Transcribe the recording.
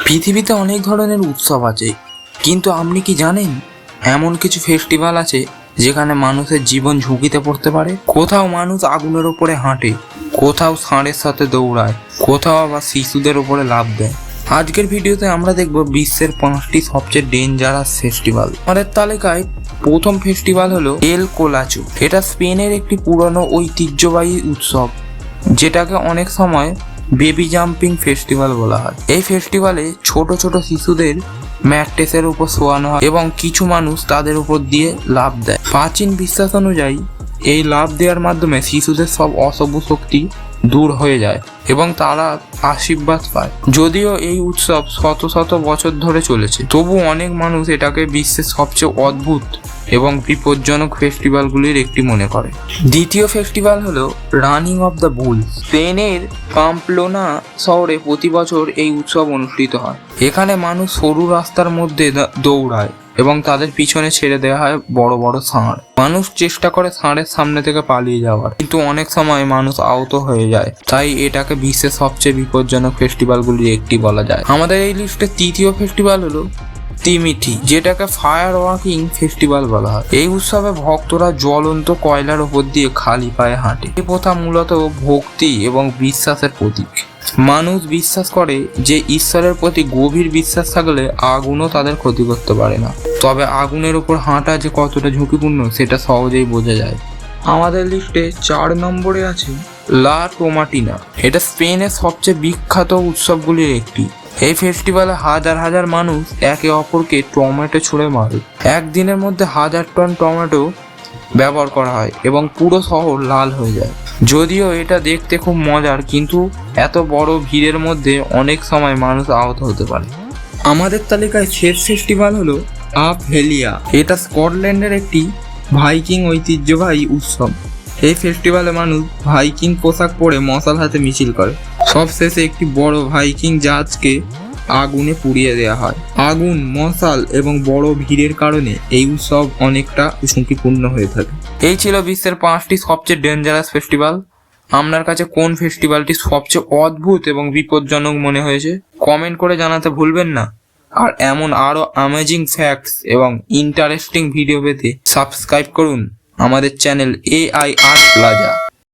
পৃথিবীতে অনেক ধরনের উৎসব আছে, কিন্তু আপনি কি জানেন এমন কিছু ফেস্টিভ্যাল আছে যেখানে মানুষের জীবন ঝুঁকিতে পড়তে পারে? কোথাও মানুষ আগুনের উপরে হাঁটে, কোথাও ষাঁড়ের সাথে দৌড়ায়, কোথাও আবার শিশুদের উপরে লাফ দেয়। আজকের ভিডিওতে আমরা দেখব বিশ্বের 5টি সবচেয়ে ডেঞ্জারাস ফেস্টিভ্যাল। আমাদের তালিকায় প্রথম ফেস্টিভ্যাল হলো এল কোলাচো। এটা স্পেনের একটি পুরনো ঐতিহ্যবাহী উৎসব, যেটাকে অনেক সময় বেবি জাম্পিং ফেস্টিভ্যাল বলা হয়। এই ফেস্টিভ্যালে ছোট ছোট শিশুদের ম্যাট্রেসের উপর শোয়ানো হয় এবং কিছু মানুষ তাদের উপর দিয়ে লাফ দেয়। প্রাচীন বিশ্বাস অনুযায়ী এই লাফ দেওয়ার মাধ্যমে শিশুদের সব অশুভ শক্তি দূর হয়ে যায় এবং তারা আশীর্বাদ পায়। যদিও এই উৎসব শত শত বছর ধরে চলেছে, তবু অনেক মানুষ এটাকে বিশ্বের সবচেয়ে অদ্ভুত এবং বিপজ্জনক ফেস্টিভ্যালগুলির একটি মনে করে। দ্বিতীয় ফেস্টিভ্যাল হলো রানিং অফ দ্য বুল। স্পেনের পাম্পলোনা শহরে প্রতি বছর এই উৎসব অনুষ্ঠিত হয়। এখানে মানুষ সরু রাস্তার মধ্যে দৌড়ায় এবং তাদের পিছনে ছেড়ে দেওয়া হয় বড় বড় ষাঁড়। মানুষ চেষ্টা করে ষাঁড়ের সামনে থেকে পালিয়ে যাওয়ার, কিন্তু অনেক সময় মানুষ আহত হয়ে যায়। তাই এটাকে বিশ্বের সবচেয়ে বিপজ্জনক ফেস্টিভ্যালগুলির একটি বলা যায়। আমাদের এই লিস্টে তৃতীয় ফেস্টিভ্যাল হলো তিমিথি, যেটাকে ফায়ার ওয়াকিং ফেস্টিভ্যাল বলা হয়। এই উৎসবে ভক্তরা জ্বলন্ত কয়লার উপর দিয়ে খালি পায়ে হাঁটে। এই প্রথা মূলত ভক্তি এবং বিশ্বাসের প্রতীক। মানুষ বিশ্বাস করে যে ঈশ্বরের প্রতি গভীর বিশ্বাস থাকলে আগুনও তাদের ক্ষতি করতে পারে না। তবে আগুনের উপর হাঁটা যে কতটা ঝুঁকিপূর্ণ সেটা সহজেই বোঝা যায়। আমাদের লিস্টে 4 নম্বরে আছে লা টোমাটিনা। এটা স্পেনের সবচেয়ে বিখ্যাত উৎসবগুলির একটি। এই ফেস্টিভ্যালে হাজার হাজার মানুষ একে অপরকে টমেটো ছুঁড়ে মারে। একদিনের মধ্যে 1000 টন টমেটো ব্যবহার করা হয় এবং পুরো শহর লাল হয়ে যায়। যদিও এটা দেখতে খুব মজার, কিন্তু এত বড় ভিড়ের মধ্যে অনেক সময় মানুষ আহত হতে পারে। আমাদের তালিকায় শেষ ফেস্টিভ্যাল হলো আপ হেলিয়া। এটা স্কটল্যান্ডের একটি ভাইকিং ঐতিহ্যবাহী উৎসব। এই ফেস্টিভ্যালে মানুষ ভাইকিং পোশাক পরে মশাল হাতে মিছিল করে। সবশেষে একটি বড় ভাইকিং জাহাজকে আগুনে পুড়িয়ে দেওয়া হয়। আগুন, মশাল এবং বড় ভিড়ের কারণে এই উৎসব অনেকটা ঝুঁকিপূর্ণ হয়ে থাকে। এই ছিল বিশ্বের 5টি সবচেয়ে ডেঞ্জারাস ফেস্টিভ্যাল। আপনার কাছে কোন ফেস্টিভ্যালটি সবচেয়ে অদ্ভুত এবং বিপজ্জনক মনে হয়েছে কমেন্ট করে জানাতে ভুলবেন না। আর এমন আরো অ্যামেজিং ফ্যাক্টস এবং ইন্টারেস্টিং ভিডিও পেতে সাবস্ক্রাইব করুন আমাদের চ্যানেল AI Art Plaza।